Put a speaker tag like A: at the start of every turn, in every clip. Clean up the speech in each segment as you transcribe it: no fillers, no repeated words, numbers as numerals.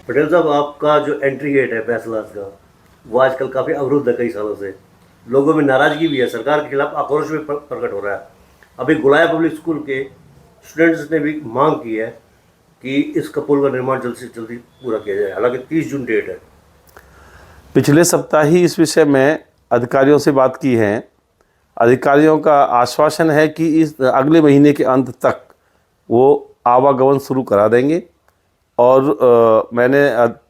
A: पटेल साहब, आपका जो एंट्री गेट है फैसला का, वो आजकल काफ़ी अवरुद्ध है कई सालों से। लोगों में नाराज़गी भी है, सरकार के खिलाफ आक्रोश भी प्रकट हो रहा है। अभी गुलाया पब्लिक स्कूल के स्टूडेंट्स ने भी मांग की है कि इसका पुल का निर्माण जल्द से जल्दी पूरा किया जाए, हालांकि 30 जून डेट है।
B: पिछले सप्ताह ही इस विषय में अधिकारियों से बात की है। अधिकारियों का आश्वासन है कि इस अगले महीने के अंत तक वो आवागमन शुरू करा देंगे। और मैंने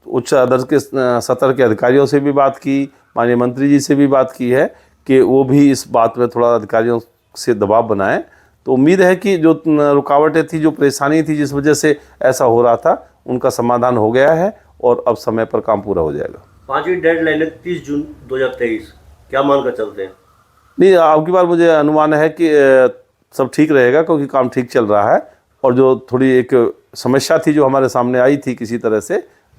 B: उच्च अदालत के सत्र के अधिकारियों से भी बात की, माननीय मंत्री जी से भी बात की है कि वो भी इस बात में थोड़ा अधिकारियों से दबाव बनाएं। तो उम्मीद है कि जो रुकावटें थी, जो परेशानी थी, जिस वजह से ऐसा हो रहा था, उनका समाधान हो गया है और अब समय पर काम पूरा हो जाएगा।
A: 5वीं डेडलाइन है 30 जून 2023। क्या मानकर चलते हैं?
B: नहीं, अब की बार मुझे अनुमान है कि सब ठीक रहेगा, क्योंकि काम ठीक चल रहा है। और जो थोड़ी एक समस्या थी जो हमारे सामने आई थी किसी तरह से,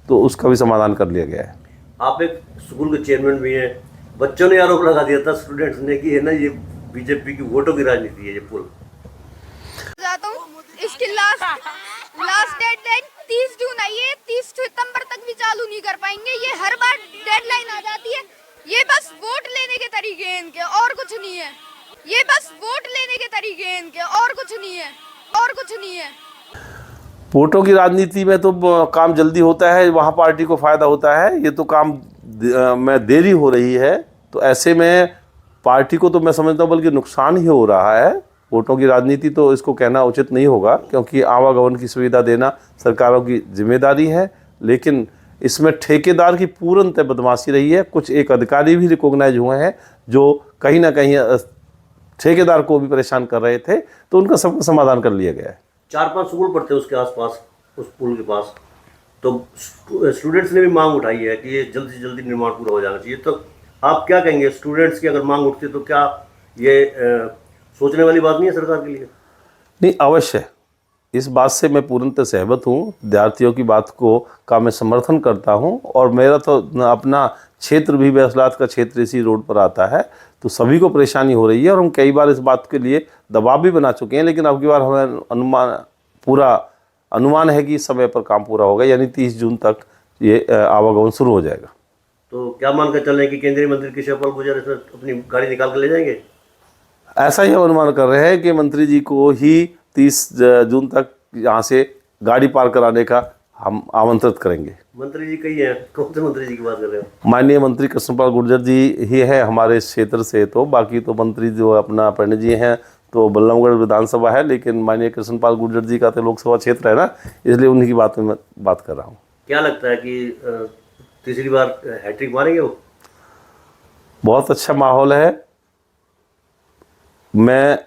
B: तो उसका भी समाधान कर लिया गया है।
A: आप एक स्कूल के चेयरमैन भी हैं। बच्चों ने आरोप लगा दिया था, स्टूडेंट्स ने, कि है ना, ये बीजेपी की वोटों की राजनीति है ये पुल।
C: जाता हूँ, इसकी लास्ट डेडलाइन 30 जून आई है। 30 सितंबर तक भी चालू नहीं कर पाएंगे। ये हर बार डेडलाइन आ जाती है। ये बस वोट लेने के तरीके हैं इनके, और कुछ नहीं है। ये बस वोट लेने के तरीके हैं इनके, और कुछ नहीं है, और कुछ नहीं है।
B: वोटों की राजनीति में तो काम जल्दी होता है, वहाँ पार्टी को फ़ायदा होता है। ये तो काम में देरी हो रही है, तो ऐसे में पार्टी को तो मैं समझता हूँ बल्कि नुकसान ही हो रहा है। वोटों की राजनीति तो इसको कहना उचित नहीं होगा, क्योंकि आवागमन की सुविधा देना सरकारों की जिम्मेदारी है। लेकिन इसमें ठेकेदार की पूर्णतः बदमाशी रही है। कुछ एक अधिकारी भी रिकॉग्नाइज हुए हैं जो कहीं ना कहीं ठेकेदार को भी परेशान कर रहे थे, तो उनका सबका समाधान कर लिया गया है।
A: 4-5 स्कूल पढ़ते हैं उसके आसपास, उस पुल के पास। तो स्टूडेंट्स ने भी मांग उठाई है कि ये जल्दी से जल्दी निर्माण पूरा हो जाना चाहिए। तो आप क्या कहेंगे, स्टूडेंट्स की अगर मांग उठती है तो क्या ये सोचने वाली बात नहीं है सरकार के लिए?
B: नहीं, अवश्य इस बात से मैं पूर्णतः सहमत हूँ। विद्यार्थियों की बात का मैं समर्थन करता हूँ। और मेरा तो अपना क्षेत्र भी बैसलात का क्षेत्र इसी रोड पर आता है, तो सभी को परेशानी हो रही है। और हम कई बार इस बात के लिए दबाव भी बना चुके हैं, लेकिन अब की बार हमें पूरा अनुमान है कि समय पर काम पूरा होगा, यानी 30 जून तक ये आवागमन शुरू हो जाएगा।
A: तो क्या मानकर चल रहे हैं कि केंद्रीय मंत्री कृष्णपाल गुर्जर इसमें अपनी गाड़ी निकाल कर ले जाएंगे?
B: ऐसा ही हम अनुमान कर रहे हैं कि मंत्री जी को ही 30 जून तक यहाँ से गाड़ी पार कराने का हम आमंत्रित करेंगे।
A: मंत्री जी कही हैं, कौन से मंत्री जी की बात कर रहे हो?
B: माननीय मंत्री कृष्णपाल गुर्जर जी ही है हमारे इस क्षेत्र से। तो बाकी तो मंत्री जो अपना पंडित जी हैं तो बल्लभगढ़ विधानसभा है, लेकिन माननीय कृष्णपाल गुर्जर जी का तो लोकसभा क्षेत्र है ना, इसलिए उन्हीं की बात में मैं बात कर रहा हूँ।
A: क्या लगता है कि तीसरी बार हैट्रिक मारेंगे वो?
B: बहुत अच्छा माहौल है। मैं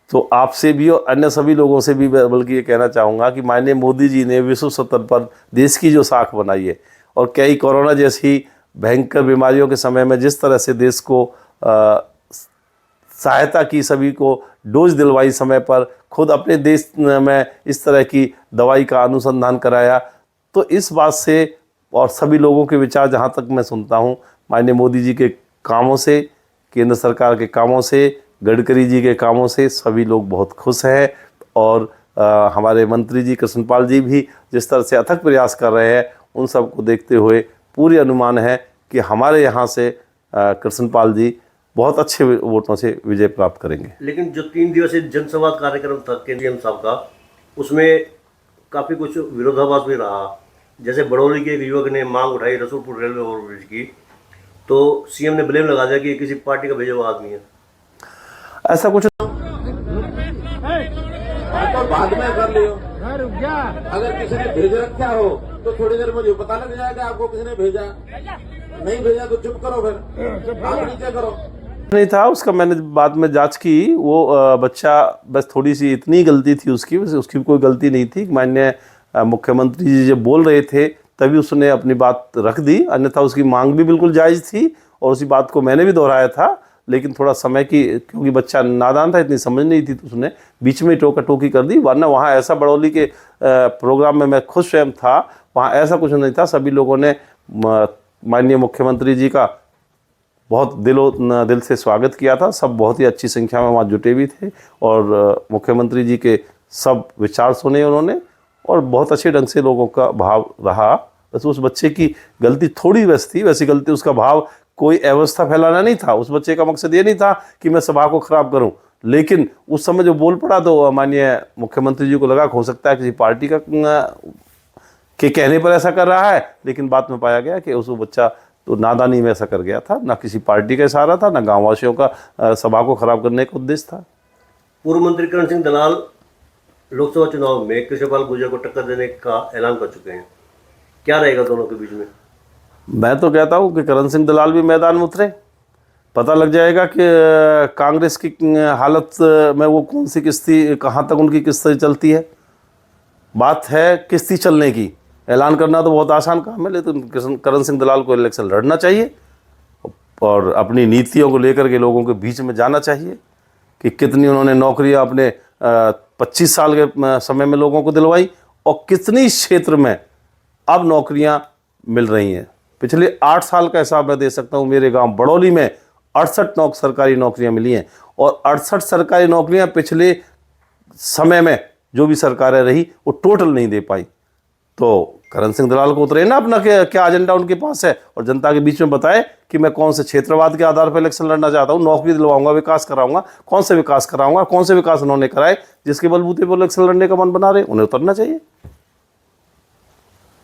B: तो आपसे भी और अन्य सभी लोगों से भी बल्कि ये कहना चाहूँगा कि माननीय मोदी जी ने विश्व स्तर पर देश की जो साख बनाई है, और कई कोरोना जैसी भयंकर बीमारियों के समय में जिस तरह से देश को सहायता की, सभी को डोज दिलवाई समय पर, खुद अपने देश में इस तरह की दवाई का अनुसंधान कराया, तो इस बात से और सभी लोगों के विचार जहाँ तक मैं सुनता हूँ, माननीय मोदी जी के कामों से, केंद्र सरकार के कामों से, गडकरी जी के कामों से सभी लोग बहुत खुश हैं। और हमारे मंत्री जी कृष्णपाल जी भी जिस तरह से अथक प्रयास कर रहे हैं, उन सब को देखते हुए पूरी अनुमान है कि हमारे यहाँ से कृष्णपाल जी बहुत अच्छे वोटों से विजय प्राप्त करेंगे।
A: लेकिन जो 3 दिवसीय जनसंवाद कार्यक्रम था केंद्रीय साहब का, उसमें काफ़ी कुछ विरोधाभास भी रहा। जैसे बड़ौली के एक युवक ने मांग उठाई रसूलपुर रेलवे ओवरब्रिज की, तो सीएम ने ब्लेम लगा दिया कि ये किसी पार्टी का भेजा हुआ आदमी है।
B: ऐसा कुछ
D: तो बाद में कर लियो। अगर किसी ने भेज रखा हो तो थोड़ी देर मुझे पता लग जाएगा आपको किसने भेजा। नहीं भेजा तो चुप करो, फिर आप नीचे करो।
B: नहीं था उसका, मैंने बाद में जांच की। वो बच्चा बस थोड़ी सी इतनी गलती थी उसकी, बस उसकी कोई गलती नहीं थी। माननीय मुख्यमंत्री जी जब बोल रहे थे तभी उसने अपनी बात रख दी, अन्यथा उसकी मांग भी बिल्कुल जायज़ थी। और उसी बात को मैंने भी दोहराया था, लेकिन थोड़ा समय की, क्योंकि बच्चा नादान था, इतनी समझ नहीं थी, तो उसने बीच में टोका टोकी कर दी। वरना वहाँ ऐसा बड़ौली के प्रोग्राम में मैं खुद स्वयं था, वहाँ ऐसा कुछ नहीं था। सभी लोगों ने माननीय मुख्यमंत्री जी का बहुत दिल से स्वागत किया था। सब बहुत ही अच्छी संख्या में वहाँ जुटे भी थे, और मुख्यमंत्री जी के सब विचार सुने उन्होंने, और बहुत अच्छे ढंग से लोगों का भाव रहा। बस उस बच्चे की गलती थोड़ी वैसी थी, वैसी गलती उसका भाव कोई अव्यवस्था फैलाना नहीं था। उस बच्चे का मकसद ये नहीं था कि मैं सभा को खराब करूं, लेकिन उस समय जो बोल पड़ा तो माननीय मुख्यमंत्री जी को लगा हो सकता है किसी पार्टी का के कहने पर ऐसा कर रहा है, लेकिन बाद में पाया गया कि उस बच्चा तो नादानी में ऐसा कर गया था, ना किसी पार्टी का इशारा था, ना गाँव वासियों का सभा को खराब करने का उद्देश्य था।
A: पूर्व मंत्री करण सिंह दलाल लोकसभा चुनाव में कृष्णपाल गुर्जर को टक्कर देने का ऐलान कर चुके हैं, क्या रहेगा दोनों के बीच में?
B: मैं तो कहता हूँ कि करण सिंह दलाल भी मैदान में उतरे, पता लग जाएगा कि कांग्रेस की हालत में वो कौन सी किस्ती, कहाँ तक उनकी किस्ती चलती है। बात है किस्ती चलने की, ऐलान करना तो बहुत आसान काम है, लेकिन करण सिंह दलाल को इलेक्शन लड़ना चाहिए और अपनी नीतियों को लेकर के लोगों के बीच में जाना चाहिए कि कितनी उन्होंने नौकरियां अपने 25 साल के समय में लोगों को दिलवाई और कितनी क्षेत्र में अब नौकरियां मिल रही हैं। पिछले 8 साल का हिसाब मैं दे सकता हूं, मेरे गांव बड़ौली में 68 सरकारी नौकरियां मिली हैं और 68 सरकारी नौकरियां पिछले समय में जो भी सरकारें रही वो टोटल नहीं दे पाई। तो करण सिंह दलाल को उतरे ना अपना क्या एजेंडा उनके पास है और जनता के बीच में बताए कि मैं कौन से क्षेत्रवाद के आधार पर इलेक्शन लड़ना चाहता हूँ, नौकरी दिलवाऊंगा, विकास कराऊंगा, कौन से विकास कराऊंगा, कौन से विकास उन्होंने कराए जिसके बलबूते पर इलेक्शन लड़ने का मन बना रहे, उन्हें उतरना चाहिए।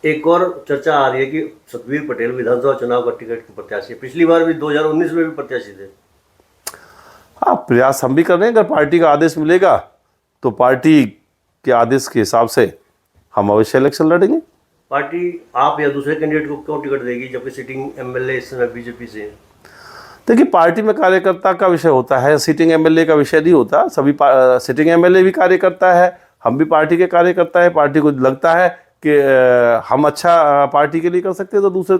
A: एक और चर्चा आ रही है कि सुखबीर पटेल विधानसभा चुनाव का टिकट के प्रत्याशी, पिछली बार भी 2019 में भी प्रत्याशी थे।
B: हाँ, प्रयास हम भी कर रहे हैं। अगर पार्टी का आदेश मिलेगा तो पार्टी के आदेश के हिसाब से हम अवश्य इलेक्शन लड़ेंगे।
A: पार्टी आप या दूसरे कैंडिडेट को क्यों टिकट देगी जबकि सिटिंग एमएलए इस समय बीजेपी से है?
B: देखिए, पार्टी में कार्यकर्ता का विषय होता है, सिटिंग एमएलए का विषय नहीं होता। सभी सिटिंग एमएलए भी कार्यकर्ता है, हम भी पार्टी के कार्यकर्ता है। पार्टी को लगता है कि हम अच्छा पार्टी के लिए कर सकते हैं तो दूसरे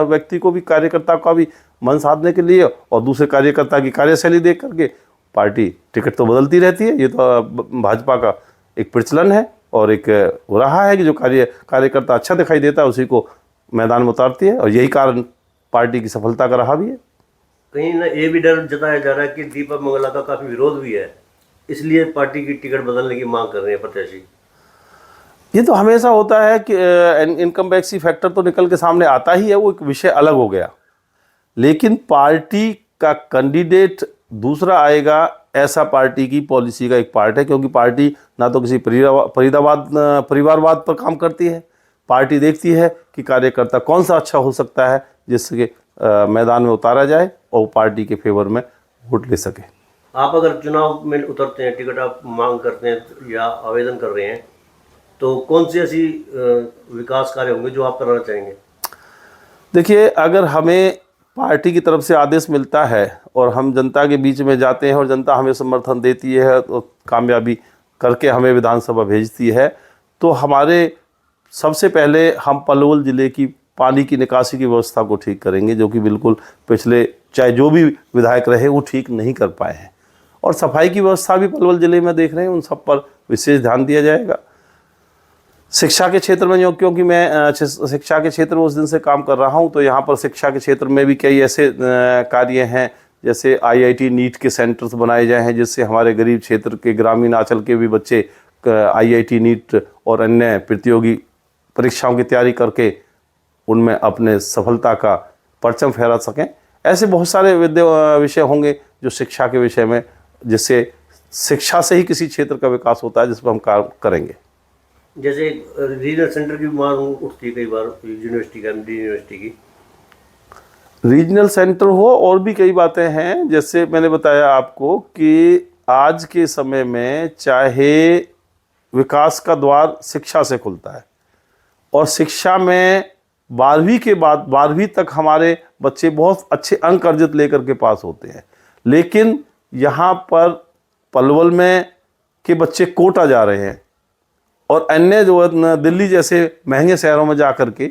B: व्यक्ति को भी, कार्यकर्ता का भी मन साधने के लिए और दूसरे कार्यकर्ता की कार्यशैली देख करके पार्टी टिकट तो बदलती रहती है। ये तो भाजपा का एक प्रचलन है और एक हो रहा है कि जो कार्यकर्ता अच्छा दिखाई देता है उसी को मैदान में उतारती है और यही कारण पार्टी की सफलता का रहा भी है।
A: कहीं ना ये भी डर जताया जा रहा है कि दीपक मंगला का काफी विरोध भी है, इसलिए पार्टी की टिकट बदलने की मांग कर रहे हैं प्रत्याशी।
B: ये तो हमेशा होता है कि इनकम वैक्सी फैक्टर तो निकल के सामने आता ही है, वो एक विषय अलग हो गया। लेकिन पार्टी का कैंडिडेट दूसरा आएगा, ऐसा पार्टी की पॉलिसी का एक पार्ट है, क्योंकि पार्टी ना तो किसी परिवारवाद पर काम करती है। पार्टी देखती है कि कार्यकर्ता कौन सा अच्छा हो सकता है जिसके मैदान में उतारा जाए और पार्टी के फेवर में वोट ले सके।
A: आप अगर चुनाव में उतरते हैं, टिकट आप मांग करते हैं या आवेदन कर रहे हैं, तो कौन सी ऐसी विकास कार्य होंगे जो आप करना चाहेंगे?
B: देखिए, अगर हमें पार्टी की तरफ से आदेश मिलता है और हम जनता के बीच में जाते हैं और जनता हमें समर्थन देती है तो कामयाबी करके हमें विधानसभा भेजती है, तो हमारे सबसे पहले हम पलवल ज़िले की पानी की निकासी की व्यवस्था को ठीक करेंगे, जो कि बिल्कुल पिछले चाहे जो भी विधायक रहे वो ठीक नहीं कर पाए हैं। और सफाई की व्यवस्था भी पलवल ज़िले में देख रहे हैं, उन सब पर विशेष ध्यान दिया जाएगा। शिक्षा के क्षेत्र में जो, क्योंकि मैं शिक्षा के क्षेत्र में उस दिन से काम कर रहा हूं, तो यहाँ पर शिक्षा के क्षेत्र में भी कई ऐसे कार्य हैं, जैसे IIT नीट के सेंटर्स बनाए जाए हैं, जिससे हमारे गरीब क्षेत्र के ग्रामीण अंचल के भी बच्चे IIT नीट और अन्य प्रतियोगी परीक्षाओं की तैयारी करके उनमें अपने सफलता का परचम फहरा सकें। ऐसे बहुत सारे विषय होंगे जो शिक्षा के विषय में, जिससे शिक्षा से ही किसी क्षेत्र का विकास होता है, जिस पर हम काम करेंगे।
A: जैसे रीजनल सेंटर की मांग उठती है कई बार यूनिवर्सिटी का, एमडी यूनिवर्सिटी की।
B: रीजनल सेंटर हो और भी कई बातें हैं, जैसे मैंने बताया आपको कि आज के समय में चाहे विकास का द्वार शिक्षा से खुलता है और शिक्षा में 12वीं के बाद 12वीं तक हमारे बच्चे बहुत अच्छे अंक अर्जित लेकर के पास होते हैं, लेकिन यहाँ पर पलवल में के बच्चे कोटा जा रहे हैं और अन्य जो दिल्ली जैसे महंगे शहरों में जा कर के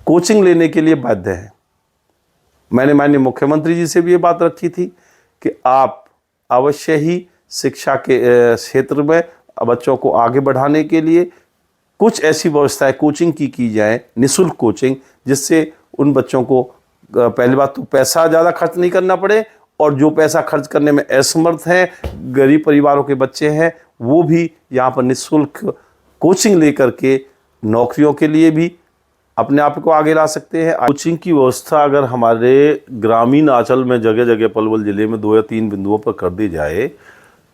B: कोचिंग लेने के लिए बाध्य हैं। मैंने माननीय मुख्यमंत्री जी से भी ये बात रखी थी कि आप अवश्य ही शिक्षा के क्षेत्र में बच्चों को आगे बढ़ाने के लिए कुछ ऐसी व्यवस्थाएं कोचिंग की जाए, निःशुल्क कोचिंग, जिससे उन बच्चों को पहली बात तो पैसा ज़्यादा खर्च नहीं करना पड़े और जो पैसा खर्च करने में असमर्थ हैं, गरीब परिवारों के बच्चे हैं, वो भी यहाँ पर निःशुल्क कोचिंग लेकर के नौकरियों के लिए भी अपने आप को आगे ला सकते हैं। कोचिंग की व्यवस्था अगर हमारे ग्रामीण आंचल में जगह जगह पलवल ज़िले में 2 या 3 बिंदुओं पर कर दी जाए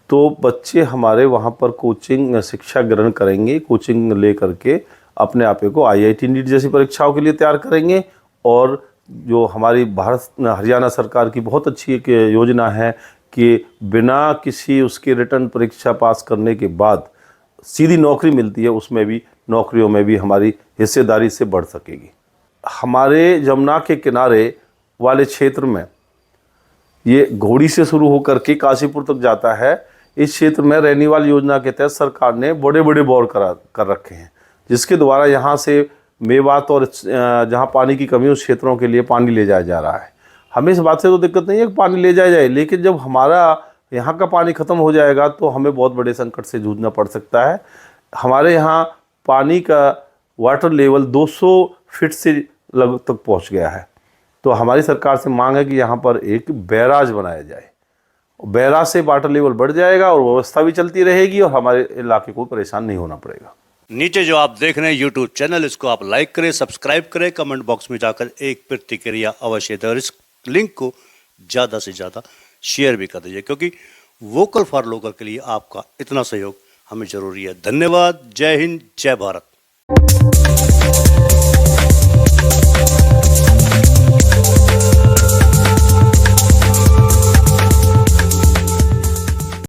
B: तो बच्चे हमारे वहाँ पर कोचिंग शिक्षा ग्रहण करेंगे, कोचिंग ले करके अपने आप को IIT नीट जैसी परीक्षाओं के लिए तैयार करेंगे। और जो हमारी भारत हरियाणा सरकार की बहुत अच्छी एक योजना है कि बिना किसी उसके रिटर्न परीक्षा पास करने के बाद सीधी नौकरी मिलती है, उसमें भी नौकरियों में भी हमारी हिस्सेदारी से बढ़ सकेगी। हमारे जमुना के किनारे वाले क्षेत्र में ये घोड़ी से शुरू होकर के काशीपुर तक जाता है। इस क्षेत्र में रेनीवाल योजना के तहत सरकार ने बड़े बड़े बोर कर रखे हैं, जिसके द्वारा यहाँ से मेवात और जहाँ पानी की कमी उस क्षेत्रों के लिए पानी ले जाया जा रहा है। हमें इस बात से तो दिक्कत नहीं है कि पानी ले जाया जाए, लेकिन जब हमारा यहाँ का पानी ख़त्म हो जाएगा तो हमें बहुत बड़े संकट से जूझना पड़ सकता है। हमारे यहाँ पानी का वाटर लेवल 200 फीट से लगभग तक पहुँच गया है। तो हमारी सरकार से मांग है कि यहाँ पर एक बैराज बनाया जाए। बैराज से वाटर लेवल बढ़ जाएगा और व्यवस्था भी चलती रहेगी और हमारे इलाके को परेशान नहीं होना पड़ेगा।
E: नीचे जो आप देख रहे हैं YouTube चैनल, इसको आप लाइक करें, सब्सक्राइब करें, कमेंट बॉक्स में जाकर एक प्रतिक्रिया अवश्य दें और इस लिंक को ज़्यादा से ज़्यादा शेयर भी कर दीजिए, क्योंकि वोकल फॉर लोकल के लिए आपका इतना सहयोग हमें ज़रूरी है। धन्यवाद। जय हिंद, जय भारत।